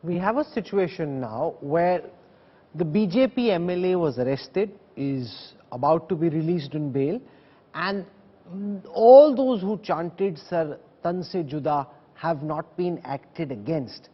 We have a situation now where the BJP MLA was arrested, is about to be released on bail, and all those who chanted Sir Tan Se Juda have not been acted against.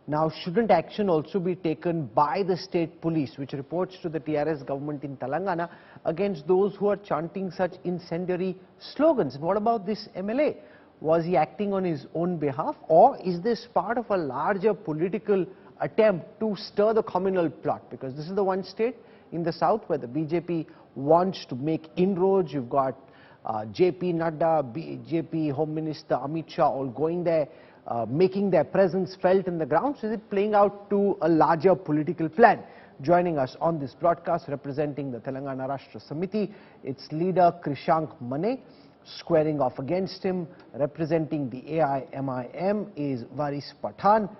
Now, shouldn't action also be taken by the state police, which reports to the TRS government in Telangana, against those who are chanting such incendiary slogans? And what about this MLA? Was he acting on his own behalf, or is this part of a larger political attempt to stir the communal plot? Because this is the one state in the south where the BJP wants to make inroads. You've got JP Nadda, BJP Home Minister Amit Shah all going there, making their presence felt in the ground. So is it playing out to a larger political plan? Joining us on this broadcast, representing the Telangana Rashtra Samiti, its leader Krishank Mane. Squaring off against him, representing the AIMIM, is Varis Pathan.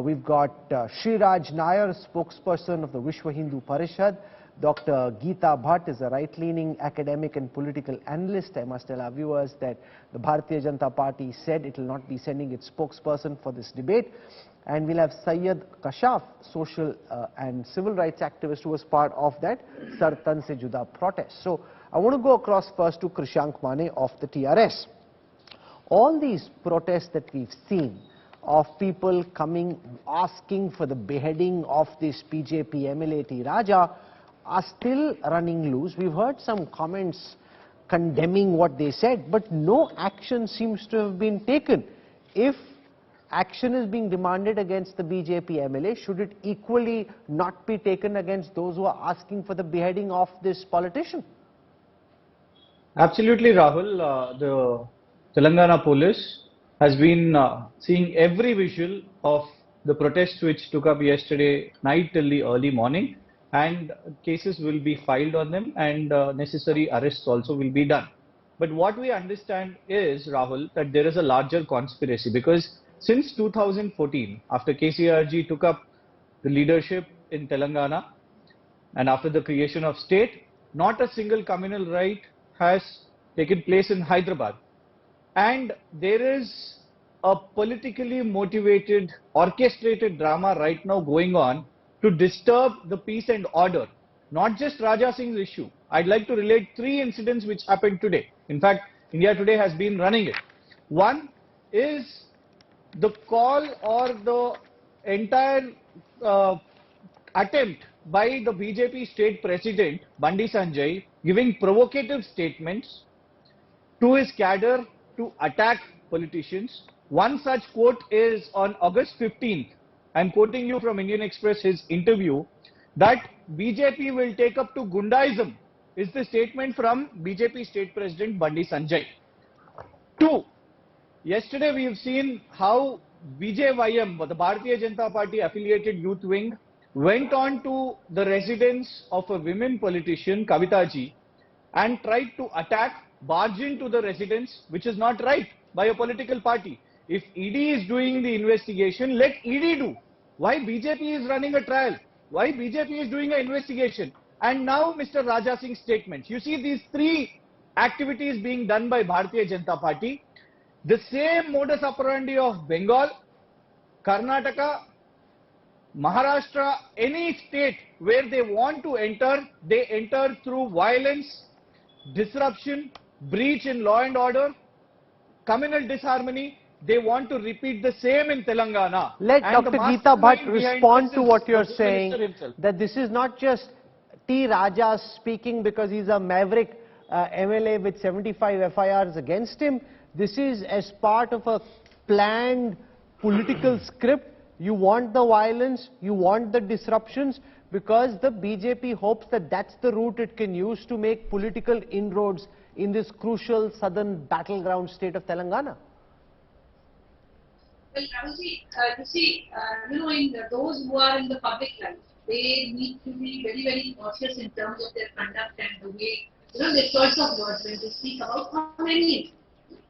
We've got Sriraj Nair, spokesperson of the Vishwa Hindu Parishad. Dr. Geeta Bhatt is a right-leaning academic and political analyst. I must tell our viewers that the Bharatiya Janata Party said it will not be sending its spokesperson for this debate. And we'll have Syed Kashaf, social and civil rights activist, who was part of that Sir Tan Se Juda protest. So I want to go across first to Krishank Mane of the TRS. All these protests that we've seen of people coming asking for the beheading of this BJP MLA T. Raja are still running loose. We've heard some comments condemning what they said, but no action seems to have been taken. If action is being demanded against the BJP MLA, should it equally not be taken against those who are asking for the beheading of this politician? Absolutely, Rahul. The Telangana police has been seeing every visual of the protests which took up yesterday night till the early morning, and cases will be filed on them, and necessary arrests also will be done. But what we understand is, Rahul, that there is a larger conspiracy, because since 2014, after KCRG took up the leadership in Telangana and after the creation of state, not a single communal right has taken place in Hyderabad. And there is a politically motivated, orchestrated drama right now going on to disturb the peace and order. Not just Raja Singh's issue. I'd like to relate 3 incidents which happened today. In fact, India Today has been running it. One is the call or the entire attempt by the BJP state president, Bandi Sanjay, giving provocative statements to his cadre to attack politicians. One such quote is on August 15th. I'm quoting you from Indian Express, his interview, that BJP will take up to Gundaism, is the statement from BJP state president Bandi Sanjay. 2. Yesterday we have seen how BJYM, the Bharatiya Janata Party affiliated youth wing, went on to the residence of a women politician, Kavita ji, and tried to attack, barge into the residence, which is not right by a political party. If ED is doing the investigation, let ED do. Why BJP is running a trial? Why BJP is doing an investigation? And now Mr. Raja Singh's statements. You see these 3 activities being done by Bharatiya Janata Party. The same modus operandi of Bengal, Karnataka, Maharashtra, any state where they want to enter, they enter through violence, disruption, breach in law and order, communal disharmony. They want to repeat the same in Telangana. Let Dr. Geeta Bhatt respond to what you're saying, that this is not just T. Raja speaking because he's a maverick MLA with 75 FIRs against him. This is as part of a planned political script. You want the violence, you want the disruptions, because the BJP hopes that that's the route it can use to make political inroads in this crucial southern battleground state of Telangana. Well, Rahulji, you see, those who are in the public life, they need to be very, very cautious in terms of their conduct and the way, their choice of words when they speak about community.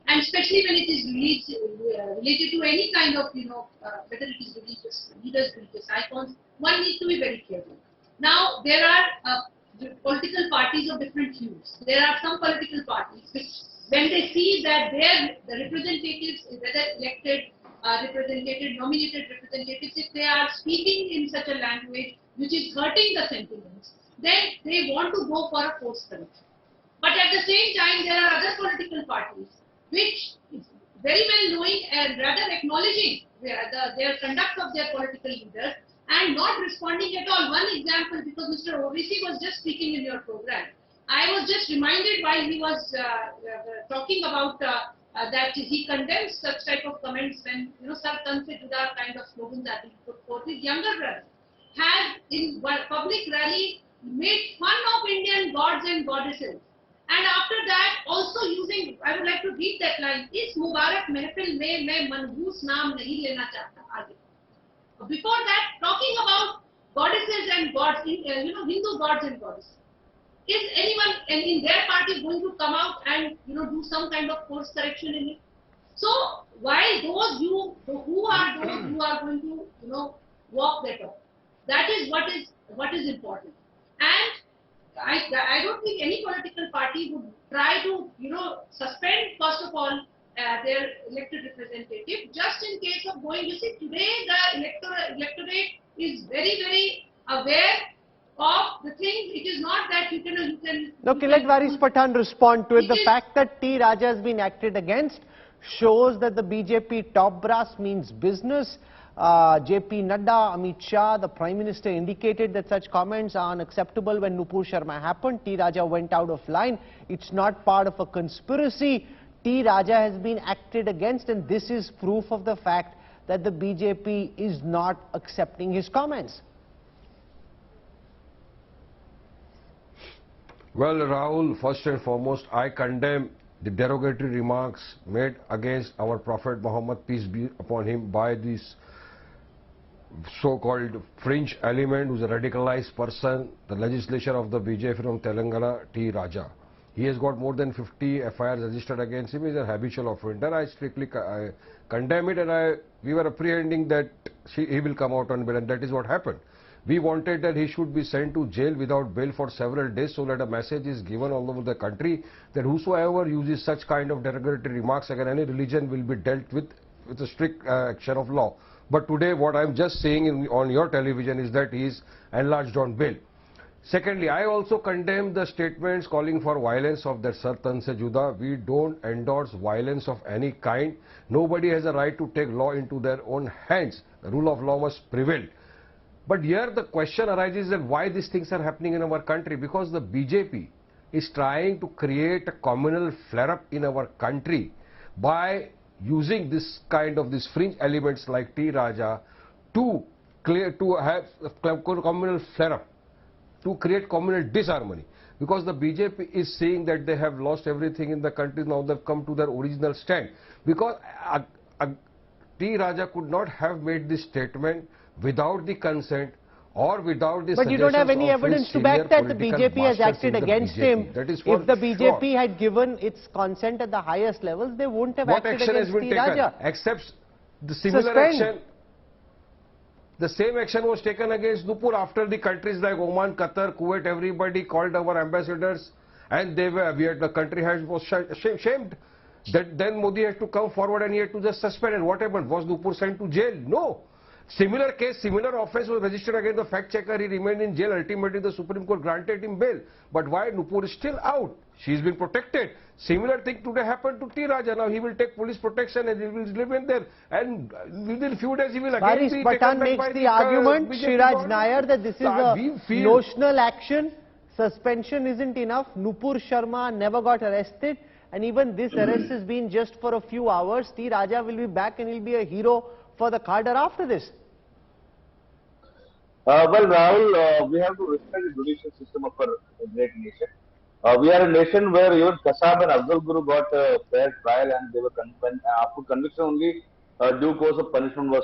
And especially when it is related to any kind of, whether it is religious leaders, religious icons, one needs to be very careful. Now, there are political parties of different hues. There are some political parties which, when they see that the representatives, whether elected nominated representatives, if they are speaking in such a language which is hurting the sentiments, then they want to go for a forced correction. But at the same time, there are other political parties which is very well knowing and rather acknowledging their conduct of their political leaders and not responding at all. One example, because Mr. OVC was just speaking in your program, I was just reminded while he was talking about that he condemns such type of comments when, Sar Tan Se Juda kind of slogans are being put forth. His younger brother has in one public rally made fun of Indian gods and goddesses. And after that, also using, I would like to read that line, "Is Mubarak Mehfil mein main manhus naam nahi lena chahta." Aage. Before that, talking about goddesses and gods, Hindu gods and goddesses. Is anyone in their party going to come out and do some kind of course correction in it? So while those who are going to walk that talk, that is what is important. And I don't think any political party would try to suspend first of all their elected representative just in case of going. You see, today the electorate is very aware of the thing. It is not that you can. Okay, let Varis Pathan respond to it. The fact that T. Raja has been acted against shows that the BJP top brass means business. JP Nadda, Amit Shah, the Prime Minister indicated that such comments are unacceptable when Nupur Sharma happened. T. Raja went out of line. It's not part of a conspiracy. T. Raja has been acted against, and this is proof of the fact that the BJP is not accepting his comments. Well, Rahul, first and foremost, I condemn the derogatory remarks made against our Prophet Muhammad, peace be upon him, by this so-called fringe element who's a radicalized person, the legislature of the BJP from Telangana, T. Raja. He has got more than 50 FIRs registered against him. He is a habitual offender. I strictly condemn it, and we were apprehending that he will come out on bail, and that is what happened. We wanted that he should be sent to jail without bail for several days, so that a message is given all over the country that whosoever uses such kind of derogatory remarks against any religion will be dealt with a strict action of law. But today what I am just saying on your television is that he is enlarged on bail. Secondly, I also condemn the statements calling for violence of that Sar Tan Se Juda. We don't endorse violence of any kind. Nobody has a right to take law into their own hands. The rule of law must prevail. But here the question arises that why these things are happening in our country? Because the BJP is trying to create a communal flare-up in our country by using this kind of fringe elements like T. Raja to have a communal flare-up, to create communal disharmony. Because the BJP is saying that they have lost everything in the country, now they've come to their original stand. Because T. Raja could not have made this statement without the consent or without the. But you don't have any evidence to back that the BJP has acted against him. That is if the BJP had given its consent at the highest levels, they wouldn't have acted against T. Raja. Except the similar action. The same action was taken against Nupur after the countries like Oman, Qatar, Kuwait, everybody called our ambassadors, and the country was shamed. Then Modi had to come forward and he had to just suspend. And what happened? Was Nupur sent to jail? No. Similar case, similar offence was registered against the fact checker. He remained in jail. Ultimately, the Supreme Court granted him bail. But why? Nupur is still out. She's been protected. Similar thing today happened to T. Raja. Now he will take police protection and he will live in there. And within few days he will again Varis be Pathan taken back makes by the argument, Shiraj government. Nair, that this is a notional action. Suspension isn't enough. Nupur Sharma never got arrested. And even this arrest has been just for a few hours. T. Raja will be back and he'll be a hero for the cadre after this. Well, Rahul, we have to respect the judicial system of a great nation. We are a nation where even Kasab and Afzal Guru got a fair trial, and they were after conviction only due course of punishment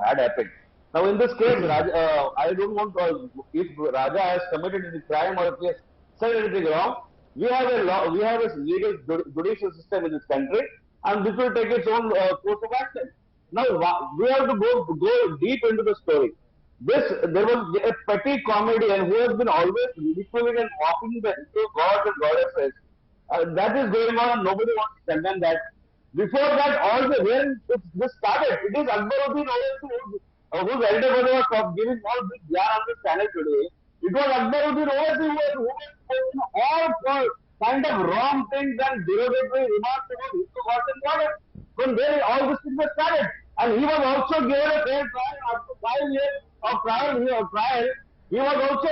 had happened. Now, in this case, Raja, I don't want to, if Raja has committed any crime or if he has said anything wrong, we have a law, we have a legal judicial system in this country, and this will take its own course of action. Now, we have to go deep into the story. There was a petty comedian who has been always ridiculing and mocking the Hindu gods and goddesses. That is going on and nobody wants to condemn that. Before that, when this started, it is Akbaruddin whose elder brother was giving all this yarn on this channel today. It was Akbaruddin who was saying all kind of wrong things and derogatory remarks about Hindu gods and goddess. From there, all this thing was started. And he was also given a fair trial after 5 years of trial. He was also,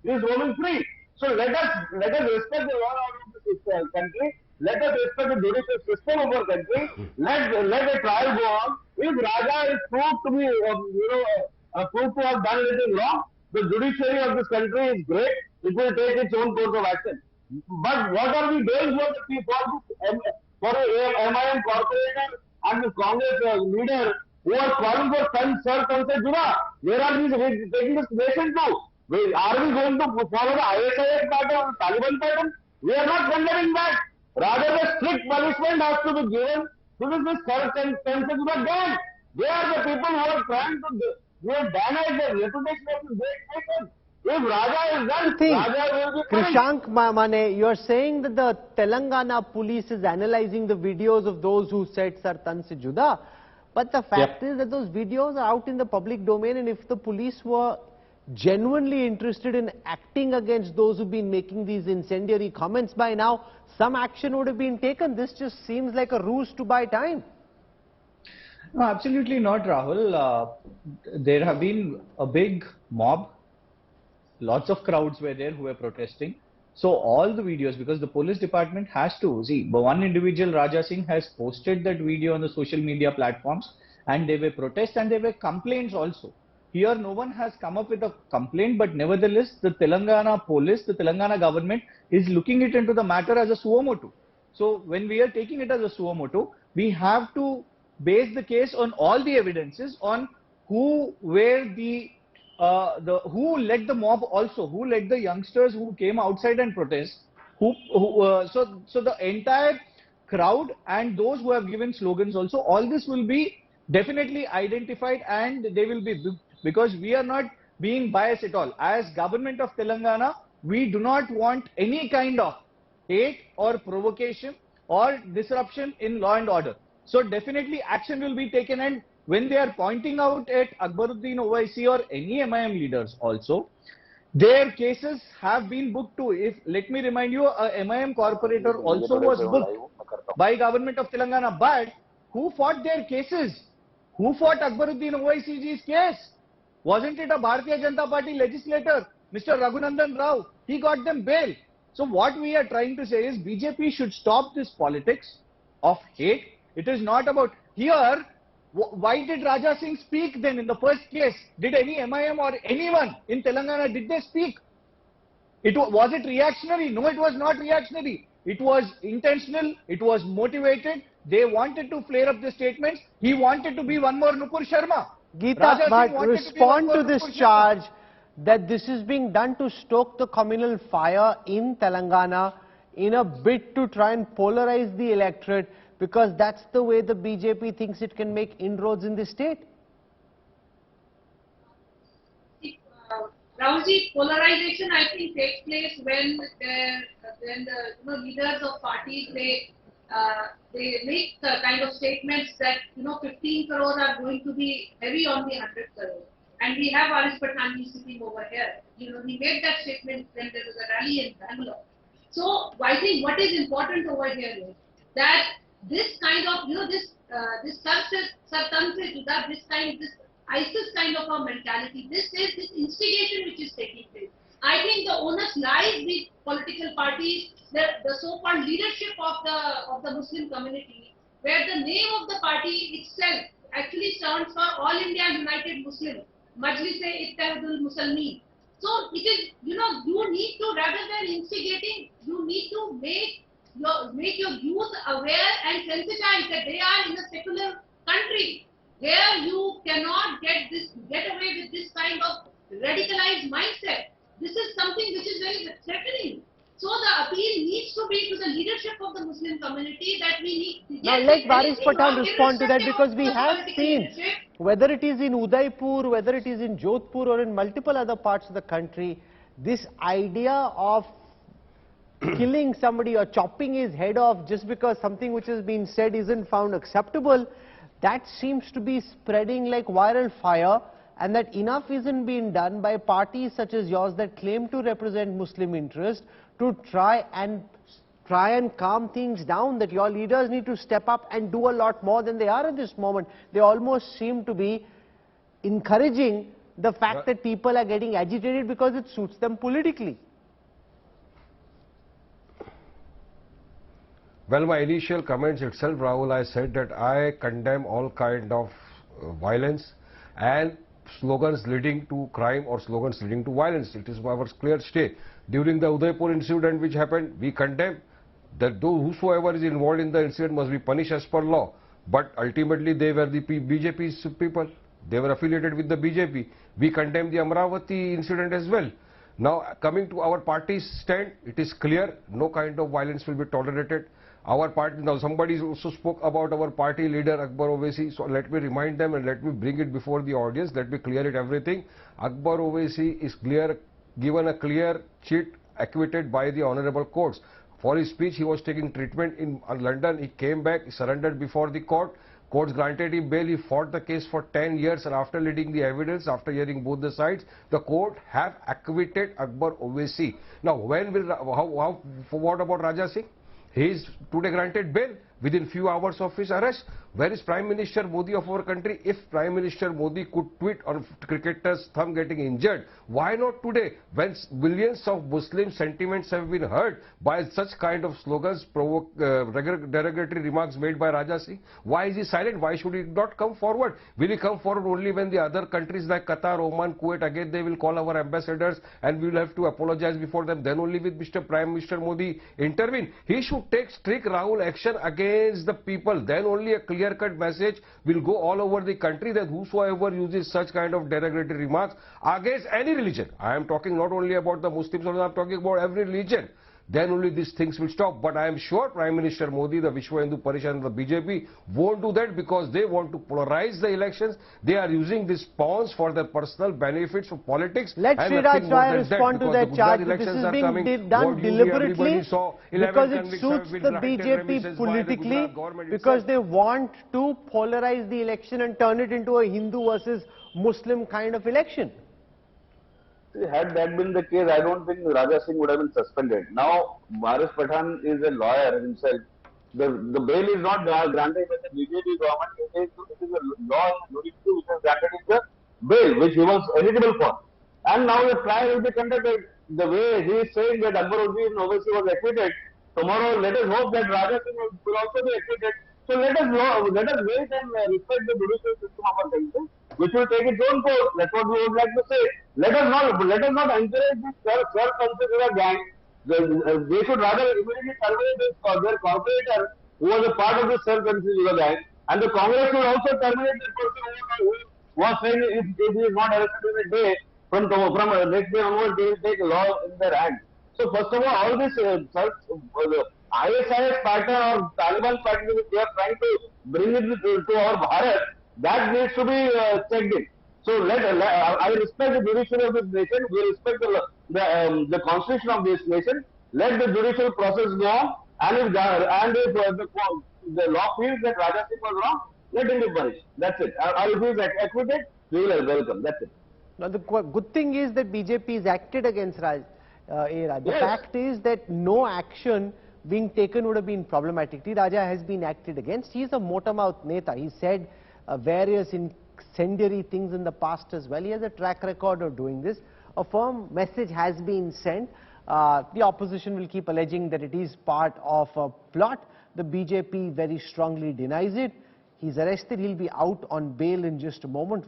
he is roaming free. So let us respect the law of this country. Let us respect the judicial system of our country. Let the trial go on. If Raja is proved to be, proved to have done anything wrong, the judiciary of this country is great. It will take its own course of action. But what are we doing for the for the MIM corporation and the Congress leader who are calling for Sir Tanse Juda? Where are we taking this nation to? Are we going to follow the ISIS pattern or Taliban pattern? We are not condemning that. Rather, the strict punishment has to be given to this Sir Tanse Juda gang. They are the people who are trying to damage the reputation of this great nation. If Raja is done, Raja will be punished. Krishank Mane, you are saying that the Telangana police is analyzing the videos of those who said Sir Tanse Juda. But the fact is that those videos are out in the public domain, and if the police were genuinely interested in acting against those who've been making these incendiary comments by now, some action would have been taken. This just seems like a ruse to buy time. No, absolutely not, Rahul. There have been a big mob. Lots of crowds were there who were protesting. So all the videos, because the police department has to see, but one individual, Raja Singh, has posted that video on the social media platforms, and there were protests and there were complaints also. Here no one has come up with a complaint, but nevertheless the Telangana police, the Telangana government is looking it into the matter as a suo motu. So when we are taking it as a suo motu, we have to base the case on all the evidences on who were who led the mob also, who led the youngsters who came outside and protest, so the entire crowd and those who have given slogans also, all this will be definitely identified and they will be, because we are not being biased at all. As government of Telangana, we do not want any kind of hate or provocation or disruption in law and order. So definitely action will be taken, and when they are pointing out at Akbaruddin OIC or any MIM leaders also, their cases have been booked too. Let me remind you, a MIM corporator also was booked by government of Telangana. But who fought their cases? Who fought Akbaruddin OICG's case? Wasn't it a Bharatiya Janata Party legislator, Mr. Raghunandan Rao? He got them bail. So what we are trying to say is BJP should stop this politics of hate. It is not about here. Why did Raja Singh speak then in the first case? Did any MIM or anyone in Telangana, did they speak? Was it reactionary? No, it was not reactionary. It was intentional. It was motivated. They wanted to flare up the statements. He wanted to be one more Nupur Sharma. Geeta, but respond to this charge that this is being done to stoke the communal fire in Telangana in a bid to try and polarize the electorate, because that's the way the BJP thinks it can make inroads in the state. Rahulji, polarization I think takes place when the leaders of parties they make the kind of statements that 15 crore are going to be heavy on the 100 crore. And we have Aris Patani sitting over here. He made that statement when there was a rally in Bangalore. So I think what is important over here is that this kind of, this ISIS kind of a mentality, this instigation which is taking place. I think the onus lies with political parties, the so-called leadership of the Muslim community, where the name of the party itself actually stands for All India United Muslim, Majlis-e-Ittihadul Muslimin. So it is, you need to, rather than instigating, you need to make your youth aware and sensitized that they are in a secular country where you cannot get away with this kind of radicalized mindset. This is something which is very threatening. So the appeal needs to be to the leadership of the Muslim community that we need. Now let Baris Pathan respond to that, because we have seen, whether it is in Udaipur, whether it is in Jodhpur or in multiple other parts of the country, this idea of killing somebody or chopping his head off just because something which has been said isn't found acceptable, that seems to be spreading like viral fire, and that enough isn't being done by parties such as yours that claim to represent Muslim interests to try and calm things down, that your leaders need to step up and do a lot more than they are at this moment. They almost seem to be encouraging the fact that people are getting agitated because it suits them politically. Well, my initial comments itself, Rahul, I said that I condemn all kind of violence and slogans leading to crime or slogans leading to violence. It is our clear stay. During the Udaipur incident which happened, we condemn that whosoever is involved in the incident must be punished as per law. But ultimately they were the BJP's people. They were affiliated with the BJP. We condemn the Amravati incident as well. Now, coming to our party's stand, it is clear no kind of violence will be tolerated. Our party, now somebody also spoke about our party leader Akbar Owaisi, so let me remind them and let me bring it before the audience, let me clear it everything. Akbar Owaisi is given a clear cheat acquitted by the honorable courts. For his speech, he was taking treatment in London, he came back, he surrendered before the court. Courts granted him bail, he fought the case for 10 years, and after reading the evidence, after hearing both the sides, the court have acquitted Akbar Owaisi. Now, when will, what about Raja Singh? He is today granted bail within few hours of his arrest. Where is Prime Minister Modi of our country? If Prime Minister Modi could tweet on cricketer's thumb getting injured, why not today when millions of Muslim sentiments have been hurt by such kind of slogans, derogatory remarks made by Raja Singh? Why is he silent? Why should he not come forward? Will he come forward only when the other countries like Qatar, Oman, Kuwait, again they will call our ambassadors and we will have to apologize before them? Then only with Mr. Prime Minister Modi intervene. He should take strict Rahul action against the people. Then only a clear-cut message will go all over the country that whosoever uses such kind of derogatory remarks against any religion, I am talking not only about the Muslims, I am talking about every religion, then only these things will stop. But I am sure Prime Minister Modi, the Vishwa Hindu Parishad and the BJP won't do that because they want to polarize the elections. They are using these pawns for their personal benefits for politics. Let Sriraj Rai respond to that charge. This is being done deliberately because it suits the BJP politically, because they want to polarize the election and turn it into a Hindu versus Muslim kind of election. Had that been the case, I don't think Raja Singh would have been suspended. Now, Baris Pathan is a lawyer himself. The bail is not granted by the BJP government. It is a law which is granted in the bail, which he was eligible for. And now the trial will be conducted. The way he is saying that Akbar Owaisi was acquitted, tomorrow let us hope that Raja Singh will also be acquitted. So let us wait and respect the judicial system of our country, which will take its own course. That's what we would like to say. Let us not encourage this self-considered gang. They should rather immediately terminate their corporator who was a part of the self-considered gang, and the Congress should also terminate the person who was saying if he is not arrested in a day, from next day onwards they will take law in their hand. So first of all this ISIS pattern or Taliban pattern which they are trying to bring it to our Bharat, that needs to be checked in. So I respect the judiciary of this nation. We respect the constitution of this nation. Let the judicial process go on, and if the law feels that Raja Singh was wrong, let him be punished. That's it. If he is acquitted, we will welcome. That's it. Now the good thing is that BJP is acted against Raj. The Yes. fact is that no action being taken would have been problematic. T. Raja has been acted against. He is a motor-mouth neta. He said various incendiary things in the past as well. He has a track record of doing this. A firm message has been sent. The opposition will keep alleging that it is part of a plot. The BJP very strongly denies it. He's arrested. He'll be out on bail in just a moment.